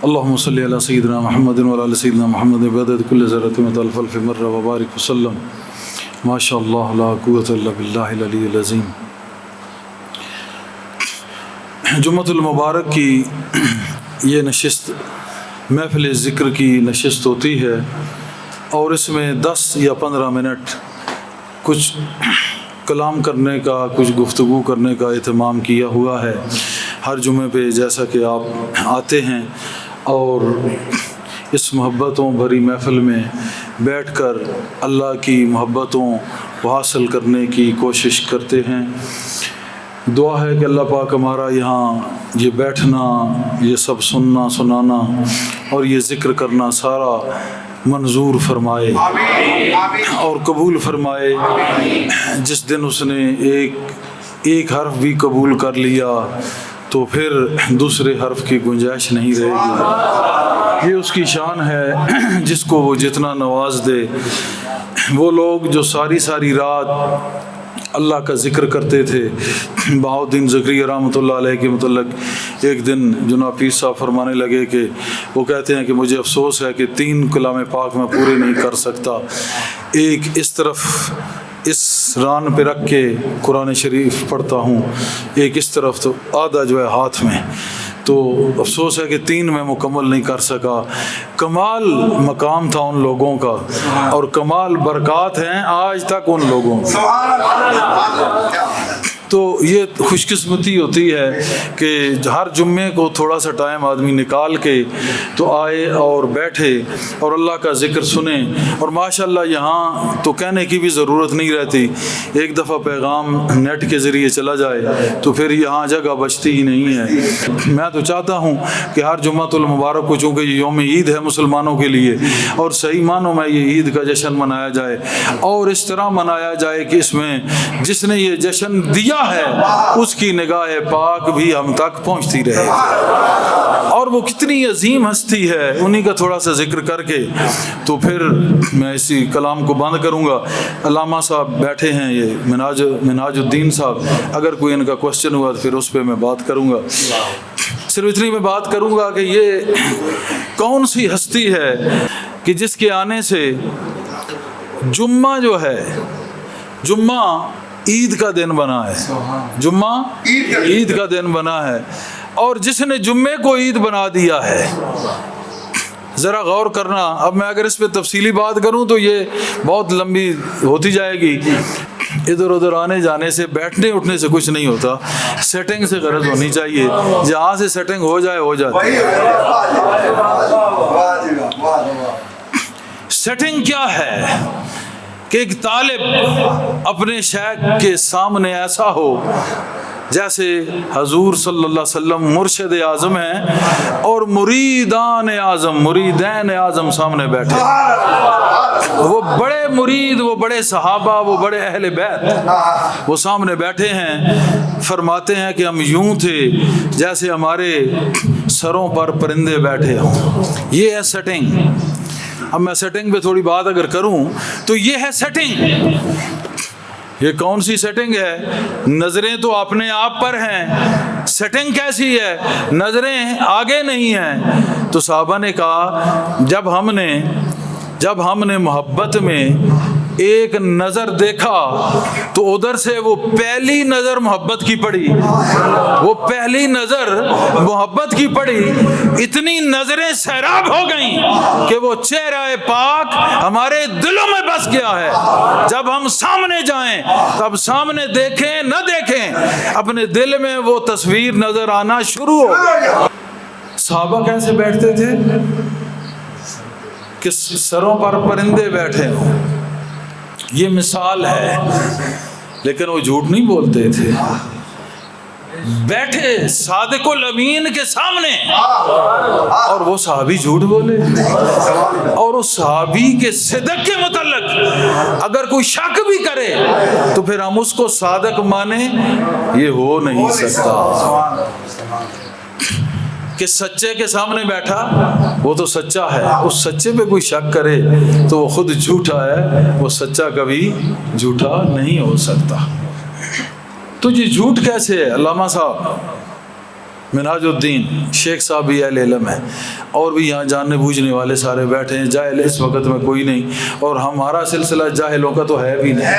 اللهم صل على سيدنا محمد وعلى آل سيدنا محمد بعدد كل ذرة مثل الف مرة وبارك وسلم ما شاء الله لا قوة إلا بالله العلي العظيم۔ جمعۃ المبارک کی یہ نشست محفل ذکر کی نشست ہوتی ہے اور اس میں 10 یا 15 منٹ کچھ کلام کرنے کا، کچھ گفتگو کرنے کا اہتمام کیا ہوا ہے۔ ہر جمعے پہ جیسا کہ آپ آتے ہیں اور اس محبتوں بھری محفل میں بیٹھ کر اللہ کی محبتوں کو حاصل کرنے کی کوشش کرتے ہیں۔ دعا ہے کہ اللہ پاک ہمارا یہاں یہ بیٹھنا، یہ سب سننا سنانا اور یہ ذکر کرنا سارا منظور فرمائے اور قبول فرمائے۔ جس دن اس نے ایک حرف بھی قبول کر لیا تو پھر دوسرے حرف کی گنجائش نہیں رہے گی۔ یہ اس کی شان ہے، جس کو وہ جتنا نواز دے۔ وہ لوگ جو ساری رات اللہ کا ذکر کرتے تھے، بہاؤالدین زکریا رحمۃ اللہ علیہ کے متعلق ایک دن جناب پیر صاحب فرمانے لگے کہ وہ کہتے ہیں کہ مجھے افسوس ہے کہ 3 کلام پاک میں پورے نہیں کر سکتا۔ ایک اس طرف اس ران پہ رکھ کے قرآن شریف پڑھتا ہوں، ایک اس طرف، تو آدھا جو ہے ہاتھ میں، تو افسوس ہے کہ 3 میں مکمل نہیں کر سکا۔ کمال مقام تھا ان لوگوں کا اور کمال برکات ہیں آج تک ان لوگوں کی۔ تو یہ خوش قسمتی ہوتی ہے کہ ہر جمعے کو تھوڑا سا ٹائم آدمی نکال کے تو آئے اور بیٹھے اور اللہ کا ذکر سنے۔ اور ماشاءاللہ یہاں تو کہنے کی بھی ضرورت نہیں رہتی، ایک دفعہ پیغام نیٹ کے ذریعے چلا جائے تو پھر یہاں جگہ بچتی ہی نہیں ہے۔ میں تو چاہتا ہوں کہ ہر جمعۃ المبارک کو، چونکہ یہ یوم عید ہے مسلمانوں کے لیے اور صحیح معنوں میں یہ عید کا جشن منایا جائے اور اس طرح منایا جائے کہ اس میں جس نے یہ جشن دیا ہے اس کی نگاہ پاک بھی ہم تک پہنچتی رہے۔ اور وہ کتنی عظیم ہستی ہے، انہی کا تھوڑا سا ذکر کر کے تو پھر میں اسی کلام کو بند کروں گا۔ علامہ صاحب بیٹھے ہیں، یہ مناج الدین صاحب، اگر کوئی ان کا کوشچن ہوا تو پھر اس پہ میں بات کروں گا۔ صرف اتنی میں بات کروں گا کہ یہ کون سی ہستی ہے کہ جس کے آنے سے جمعہ جو ہے، جمعہ عید کا دن بنا ہے، جمعہ عید کا دن بنا ہے، اور جس نے جمعے کو عید بنا دیا ہے۔ ذرا غور کرنا، اب میں اگر اس پہ تفصیلی بات کروں تو یہ بہت لمبی ہوتی جائے گی۔ ادھر ادھر آنے جانے سے، بیٹھنے اٹھنے سے کچھ نہیں ہوتا، سیٹنگ سے غرض ہونی چاہیے، جہاں سے سیٹنگ ہو جائے ہو جاتی ہے۔ سیٹنگ کیا ہے کہ ایک طالب اپنے شیخ کے سامنے ایسا ہو جیسے حضور صلی اللہ علیہ وسلم مرشد اعظم ہیں اور مریدین اعظم سامنے بیٹھے، وہ بڑے مرید، وہ بڑے صحابہ، وہ بڑے اہل بیت وہ سامنے بیٹھے ہیں۔ فرماتے ہیں کہ ہم یوں تھے جیسے ہمارے سروں پر پرندے بیٹھے ہوں۔ یہ ہے سیٹنگ۔ اب میں سیٹنگ پہ تھوڑی بات اگر کروں تو یہ ہے سیٹنگ۔ یہ کون سی سیٹنگ ہے؟ نظریں تو اپنے آپ پر ہیں، سیٹنگ کیسی ہے؟ نظریں آگے نہیں ہیں۔ تو صحابہ نے کہا جب ہم نے محبت میں ایک نظر دیکھا تو ادھر سے وہ پہلی نظر محبت کی پڑی، وہ پہلی نظر محبت کی پڑی، اتنی نظریں سیراب ہو گئیں کہ وہ چہرہ پاک ہمارے دلوں میں بس گیا ہے۔ جب ہم سامنے جائیں تب سامنے دیکھیں نہ دیکھیں، اپنے دل میں وہ تصویر نظر آنا شروع ہو گئی۔ صحابہ کیسے بیٹھتے تھے کہ سروں پر پرندے بیٹھے ہوں، یہ مثال ہے، لیکن وہ جھوٹ نہیں بولتے تھے۔ بیٹھے صادق الامین کے سامنے اور وہ صحابی جھوٹ بولے، اور اس صحابی کے صدق کے متعلق اگر کوئی شک بھی کرے تو پھر ہم اس کو صادق مانیں، یہ ہو نہیں سکتا۔ کہ سچے کے سامنے بیٹھا وہ تو سچا ہے، اس سچے پہ کوئی شک کرے تو وہ خود جھوٹا ہے، وہ سچا کبھی جھوٹا نہیں ہو سکتا۔ تو یہ جھوٹ کیسے ہے علامہ صاحب؟ منہاج الدین شیخ صاحب بھی اہل علم ہیں، اور بھی یہاں جاننے بوجھنے والے سارے بیٹھے ہیں، جاہل اس وقت میں کوئی نہیں، اور ہمارا سلسلہ جاہلوں کا تو ہے بھی نہیں،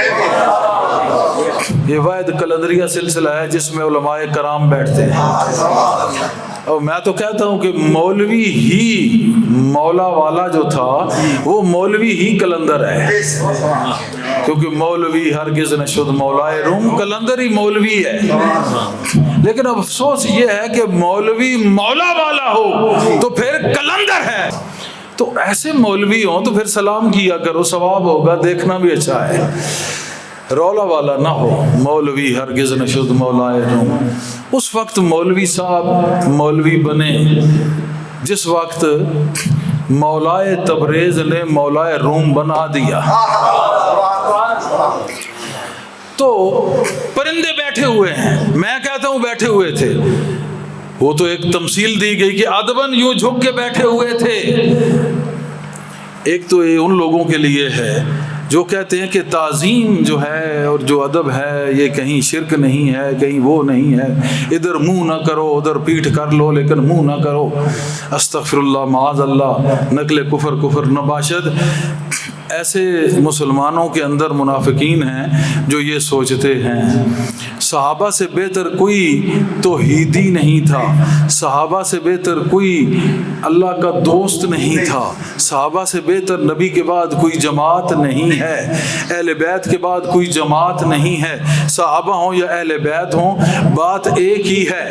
یہ واحد قلندریہ سلسلہ ہے جس میں علماء کرام بیٹھتے ہیں۔ اور میں تو کہتا ہوں کہ مولوی ہی مولا والا جو تھا وہ مولوی ہی قلندر ہے، کیونکہ مولوی ہرگز نہ شد مولائے روم، قلندر ہی مولوی ہے۔ لیکن اب افسوس یہ ہے کہ مولوی مولا والا ہو تو پھر قلندر ہے۔ تو ایسے مولوی ہوں تو پھر سلام کیا کرو، ثواب ہوگا، دیکھنا بھی اچھا ہے۔ رولا والا نہ ہو، مولوی ہرگز نہ شد مولائے روم۔ اس وقت مولوی صاحب مولوی بنے جس وقت مولائے تبریز نے مولائے روم بنا دیا۔ تو پرندے بیٹھے ہوئے ہیں، میں کہتا ہوں بیٹھے ہوئے تھے، وہ تو ایک تمثیل دی گئی کہ ادباً یوں جھک کے بیٹھے ہوئے تھے۔ ایک تو یہ ان لوگوں کے لیے ہے جو کہتے ہیں کہ تعظیم جو ہے اور جو ادب ہے یہ کہیں شرک نہیں ہے، کہیں وہ نہیں ہے، ادھر منہ نہ کرو ادھر پیٹھ کر لو لیکن منہ نہ کرو، استغفر اللہ معاذ اللہ، نقل کفر نہ باشد۔ ایسے مسلمانوں کے اندر منافقین ہیں جو یہ سوچتے ہیں۔ صحابہ سے بہتر کوئی توحیدی نہیں تھا، صحابہ سے بہتر کوئی اللہ کا دوست نہیں تھا، صحابہ سے بہتر نبی کے بعد کوئی جماعت نہیں ہے، اہل بیت کے بعد کوئی جماعت نہیں ہے، صحابہ ہوں یا اہل بیت ہوں بات ایک ہی ہے،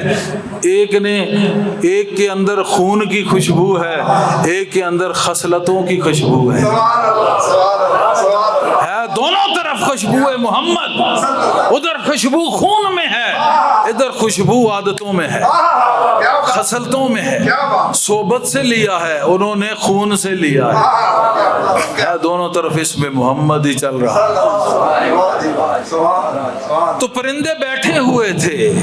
ایک کے اندر خون کی خوشبو ہے، ایک کے اندر خصلتوں کی خوشبو ہے، دونوں طرف خوشبو محمد، ادھر خوشبو خون میں ہے، ادھر خوشبو عادتوں میں ہے، خصلتوں میں ہے، صحبت سے لیا ہے انہوں نے، خون سے لیا ہے، دونوں طرف اس میں محمد ہی چل رہا۔ تو پرندے بیٹھے ہوئے تھے۔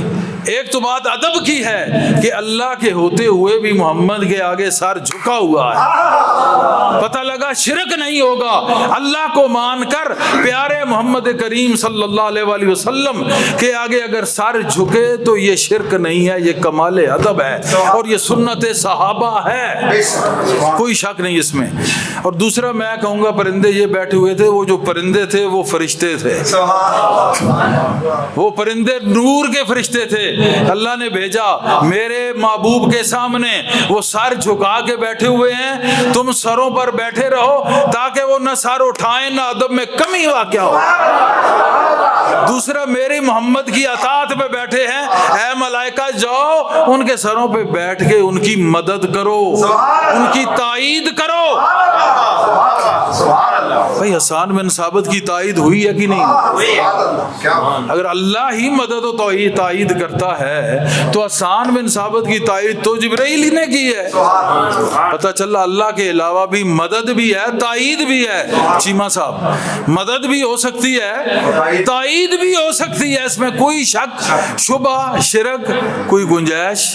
ایک تو بات ادب کی ہے کہ اللہ کے ہوتے ہوئے بھی محمد کے آگے سر جھکا ہوا ہے، پتہ لگا شرک نہیں ہوگا، اللہ کو مان کر پیارے محمد کریم صلی اللہ علیہ وآلہ وسلم کے آگے اگر سر جھکے تو یہ شرک نہیں ہے، یہ کمال ادب ہے اور یہ سنت صحابہ ہے، کوئی شک نہیں اس میں۔ اور دوسرا میں کہوں گا پرندے یہ بیٹھے ہوئے تھے، وہ جو پرندے تھے وہ فرشتے تھے، وہ پرندے نور کے فرشتے تھے، اللہ نے بھیجا میرے محبوب کے سامنے، وہ سر جھکا کے بیٹھے ہوئے ہیں، تم سروں پر بیٹھے رہو تاکہ وہ نہ سر اٹھائیں نہ ادب میں کمی واقع ہو۔ دوسرا میری محمد کی اطاعت پہ بیٹھے ہیں، اے ملائکہ جاؤ ان کے سروں پہ بیٹھ کے ان کی مدد کرو، ان کی تائید کرو۔ بھائی حسان بن ثابت کی تائید ہوئی ہے کہ نہیں؟ اگر اللہ ہی مدد و تائید کرتا ہے تو حسان بن ثابت کی تائید تو جبرائیل ہی نے کی ہے۔ پتہ چلا اللہ کے علاوہ بھی مدد بھی ہے، تائید بھی ہے۔ چیمہ صاحب، مدد بھی ہو سکتی ہے، تائید بھی ہو سکتی ہے، اس میں کوئی شک شبہ شرک کوئی گنجائش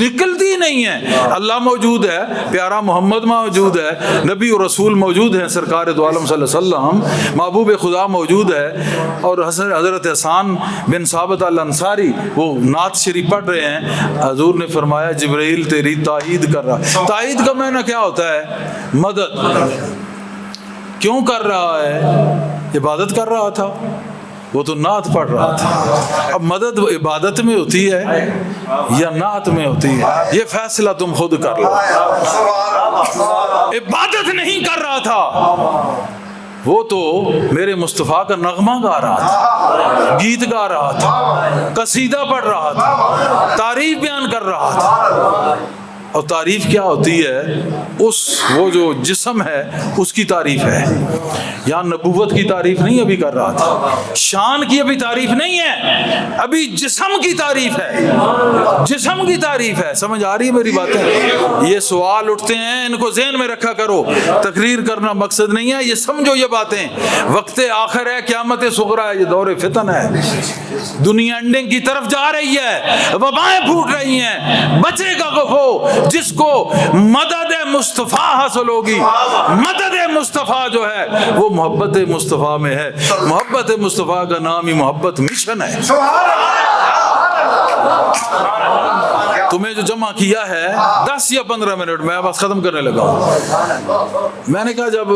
نکلتی نہیں ہے۔ اللہ موجود ہے، پیارا محمد موجود ہے، نبی و رسول موجود ہیں، سرکار دو عالم صلی اللہ علیہ وسلم محبوب خدا موجود ہے، اور حضرت حسان بن ثابت الانصاری وہ نعت شریف پڑھ رہے ہیں، حضور نے فرمایا جبرائیل تیری تائید کر رہا ہے۔ تائید کا معنی کیا ہوتا ہے؟ مدد۔ کیوں کر رہا ہے؟ عبادت کر رہا تھا، وہ تو نعت پڑھ رہا تھا۔ اب مدد عبادت میں ہوتی ہے یا نعت میں ہوتی ہے، یہ فیصلہ تم خود کر لو۔ عبادت نہیں کر رہا تھا، وہ تو میرے مصطفیٰ کا نغمہ گا رہا تھا، گیت گا رہا تھا، قصیدہ پڑھ رہا تھا، تعریف بیان کر رہا تھا۔ اور تعریف کیا ہوتی ہے؟ وہ جو جسم ہے اس کی تعریف ہے، یہاں نبوت کی تعریف نہیں ابھی کر رہا تھا، شان کی ابھی تعریف نہیں ہے، ابھی جسم کی تعریف ہے، جسم کی تعریف ہے۔ سمجھ آ رہی ہے میری باتیں؟ یہ سوال اٹھتے ہیں، ان کو ذہن میں رکھا کرو، تقریر کرنا مقصد نہیں ہے، یہ سمجھو یہ باتیں۔ وقت آخر ہے، قیامت صغریٰ ہے، یہ دور فتن ہے، دنیا انڈنگ کی طرف جا رہی ہے، وبائیں پھوٹ رہی ہیں، بچے گا وہ جس کو مدد مصطفیٰ حاصل ہوگی۔ مدد مصطفیٰ جو ہے وہ محبت مصطفیٰ میں ہے، محبت مصطفیٰ کا نام ہی محبت مشن ہے۔ تمہیں جو جمع کیا ہے 10 یا 15 منٹ میں بس ختم کرنے لگا ہوں. میں نے کہا جب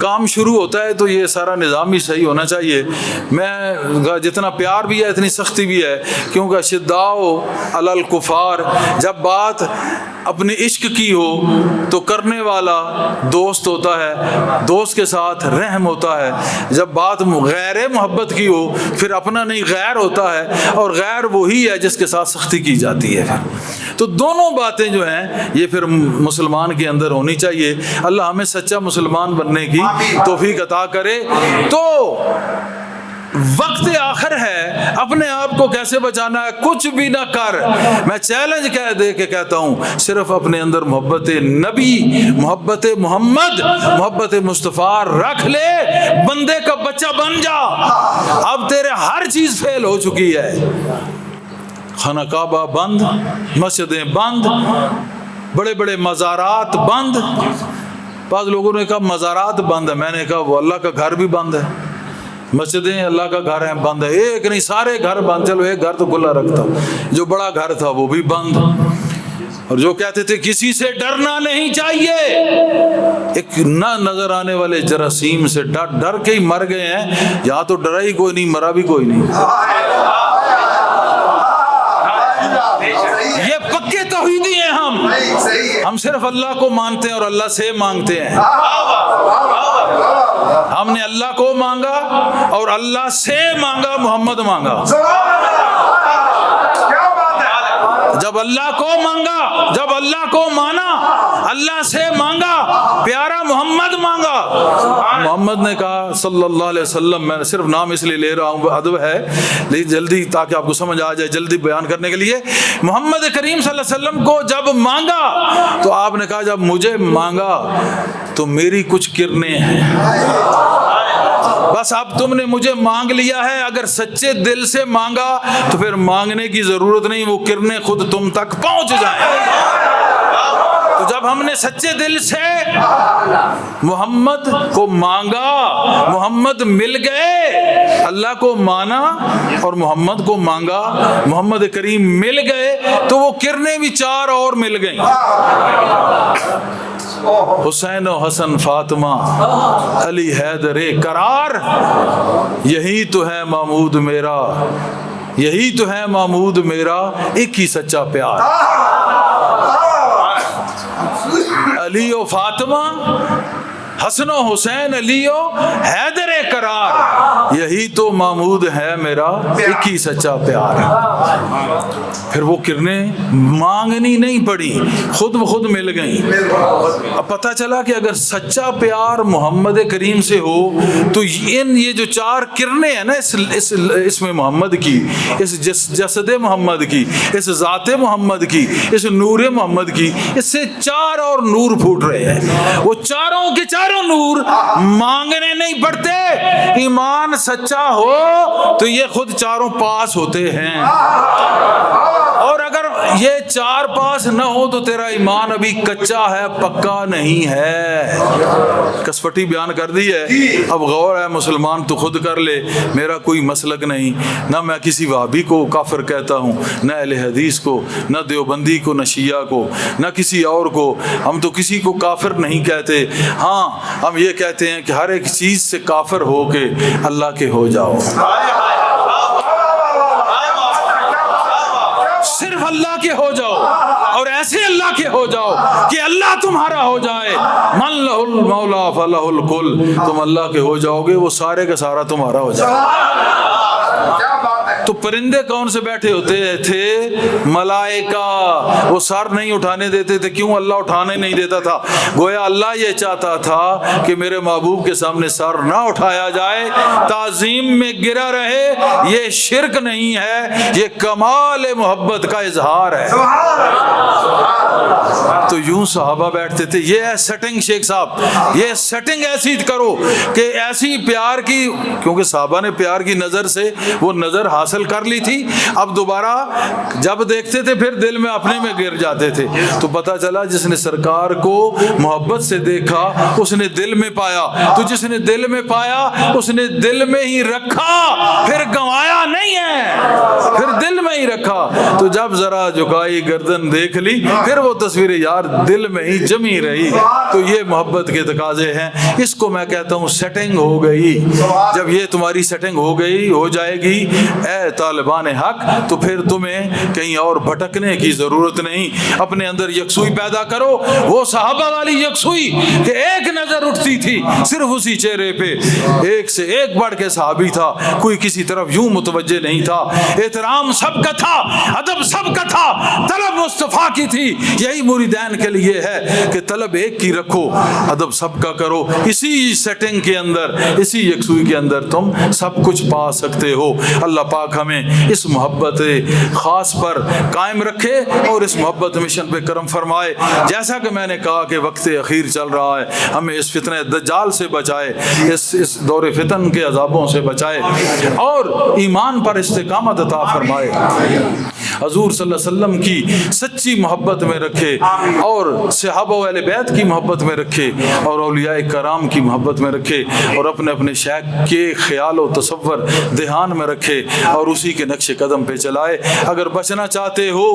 کام شروع ہوتا ہے تو یہ سارا نظام ہی صحیح ہونا چاہیے. میں جتنا پیار بھی ہے اتنی سختی بھی ہے, کیونکہ شداء علی الکفار, جب بات اپنے عشق کی ہو تو کرنے والا دوست ہوتا ہے, دوست کے ساتھ رحم ہوتا ہے. جب بات غیر محبت کی ہو پھر اپنا نہیں غیر ہوتا ہے, اور غیر وہی ہے جس کے ساتھ سختی کی جاتی ہے. تو دونوں باتیں جو ہیں یہ پھر مسلمان کے اندر ہونی چاہیے. اللہ ہمیں سچا مسلمان بننے کی توفیق عطا کرے. تو وقت آخر ہے, اپنے آپ کو کیسے بچانا ہے؟ کچھ بھی نہ کر. میں چیلنج کہہ دے کے کہتا ہوں, صرف اپنے اندر محبت نبی, محبت محمد, محبت مصطفیٰ رکھ لے, بندے کا بچہ بن جا. اب تیرے ہر چیز فیل ہو چکی ہے. خانہ کعبہ بند, مسجدیں بند, بڑے بڑے مزارات بند. بعض لوگوں نے کہا مزارات بند ہے, میں نے کہا وہ اللہ کا گھر بھی بند ہے. مسجدیں اللہ کا گھر ہیں بند ہے, ایک نہیں سارے گھر بند. چلو ایک گھر تو کھلا رکھتا, جو بڑا گھر تھا وہ بھی بند. اور جو کہتے تھے کسی سے ڈرنا نہیں چاہیے, ایک نہ نظر آنے والے جراثیم سے ڈر کے ہی مر گئے ہیں. یہاں تو ڈرا ہی کوئی نہیں, مرا بھی کوئی نہیں. یہ پکے توحیدی ہیں ہم صرف اللہ کو مانتے ہیں اور اللہ سے مانگتے ہیں. ہم نے اللہ کو مانگا اور اللہ سے مانگا, محمد مانگا. جب اللہ کو مانگا, جب اللہ کو مانا, اللہ سے مانگا, پیارا محمد مانگا. محمد نے کہا صلی اللہ علیہ وسلم, میں صرف نام اس لیے لے رہا ہوں, ادب ہے لیکن جلدی تاکہ آپ کو سمجھ آ جائے, جلدی بیان کرنے کے لیے. محمد کریم صلی اللہ علیہ وسلم کو جب مانگا تو آپ نے کہا جب مجھے مانگا تو میری کچھ کرنیں ہیں, بس اب تم نے مجھے مانگ لیا ہے. اگر سچے دل سے مانگا تو پھر مانگنے کی ضرورت نہیں, وہ کرنے خود تم تک پہنچ جائیں. تو جب ہم نے سچے دل سے محمد کو مانگا, محمد مل گئے. اللہ کو مانا اور محمد کو مانگا, محمد کریم مل گئے تو وہ کرنے بھی 4 اور مل گئیں. حسین و حسن فاطمہ علی حیدر قرار, یہی تو ہے محمود میرا, یہی تو ہے محمود میرا, ایک ہی سچا پیار. علی و فاطمہ, حسن و حسین, علی و حیدر قرار, یہی تو محمود ہے میرا, ایک ہی سچا پیار. پھر وہ کرنیں مانگنی نہیں پڑی, خود بخود مل گئیں. اب پتہ چلا کہ اگر سچا پیار محمد کریم سے ہو تو یہ جو 4 کرنیں ہیں نا اس میں محمد کی, اس جسد محمد کی, اس ذات محمد کی, اس نور محمد کی, اس سے 4 اور نور پھوٹ رہے ہیں. وہ چاروں کے چاروں نور مانگنے نہیں پڑتے. ایمان سچا ہو تو یہ خود 4 پاس ہوتے ہیں. اور اگر یہ 4 پاس نہ ہو تو تیرا ایمان ابھی کچا ہے, پکا نہیں ہے. کسوٹی بیان کر دی ہے. اب غور ہے مسلمان تو خود کر لے, میرا کوئی مسلک نہیں, نہ میں کسی وہابی کو کافر کہتا ہوں, نہ اہل حدیث کو, نہ دیوبندی کو, نہ شیعہ کو, نہ کسی اور کو. ہم تو کسی کو کافر نہیں کہتے. ہاں ہم یہ کہتے ہیں کہ ہر ایک چیز سے کافر ہو کے اللہ کے ہو جاؤ. صرف اللہ کے ہو جاؤ, اور ایسے اللہ کے ہو جاؤ کہ اللہ تمہارا ہو جائے. من لہ المولا فلہ الکل, تم اللہ کے ہو جاؤ گے, وہ سارے کا سارا تمہارا ہو جائے. تو پرندے کون سے بیٹھے ہوتے تھے؟ ملائکہ. وہ سر نہیں اٹھانے دیتے تھے. کیوں اللہ اٹھانے نہیں دیتا تھا؟ گویا اللہ یہ چاہتا تھا کہ میرے محبوب کے سامنے سر نہ اٹھایا جائے, تعظیم میں گرا رہے. یہ شرک نہیں ہے, یہ کمال محبت کا اظہار ہے. تو تو یوں صحابہ بیٹھتے تھے. یہ ہے سیٹنگ شیخ صاحب, یہ سیٹنگ ایسی کرو کہ ایسی پیار کی, کیونکہ صحابہ نے پیار کی نظر سے وہ نظر حاصل کر لی تھی, اب دوبارہ جب دیکھتے تھے پھر دل میں اپنے میں گر جاتے تھے. تو پتہ چلا جس نے سرکار کو محبت سے دیکھا اس نے دل میں پایا, تو جس نے دل میں پایا اس نے دل میں ہی رکھا, پھر گنوایا نہیں ہے, پھر دل میں ہی رکھا. تو جب ذرا جھکائی گردن دیکھ لی پھر وہ تصویر یار دل میں ہی جمی رہی. تو یہ محبت کے تقاضے ہیں. اس کو میں کہتا ہوں سیٹنگ ہو گئی. جب یہ تمہاری سیٹنگ ہو گئی, ہو جائے گی اے طالبان حق, تو پھر تمہیں کہیں اور بھٹکنے کی ضرورت نہیں. اپنے اندر یکسوئی پیدا کرو, وہ صحابہ والی یکسوئی کہ ایک نظر اٹھتی تھی صرف اسی چہرے پہ, ایک سے ایک بڑھ کے صحابی تھا, کوئی کسی طرف یوں متوجہ نہیں تھا. احترام سب کا تھا, ادب سب کا تھا, طلب مصطفیٰ کی تھی. یہی مریدین کے لیے ہے کہ طلب ایک کی رکھو, ادب سب کا کرو. اسی سیٹنگ کے اندر, اسی یکسوئی کے اندر تم سب کچھ پا سکتے ہو. اللہ پاک ہمیں اس محبت خاص پر قائم رکھے اور اس محبت مشن پہ کرم فرمائے. جیسا کہ میں نے کہا کہ وقت اخیر چل رہا ہے, ہمیں اس فتنہ دجال سے بچائے, اس دور فتن کے عذابوں سے بچائے اور ایمان پر استقامت عطا فرمائے. حضور صلی اللہ علیہ وسلم کی سچی محبت میں رکھے اور صحابہ و اہل بیت کی محبت میں رکھے اور اولیاء کرام کی محبت میں رکھے اور اپنے اپنے شیخ کے خیال و تصور دھیان میں رکھے اور اسی کے نقش قدم پہ چلائے. اگر بچنا چاہتے ہو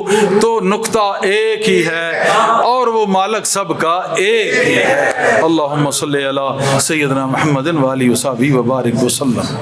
تو نقطہ ایک ہی ہے اور وہ مالک سب کا ایک ہی ہے. اللہم صلی علی سیدنا محمد و آلہ وصحبہ وبارک وسلم.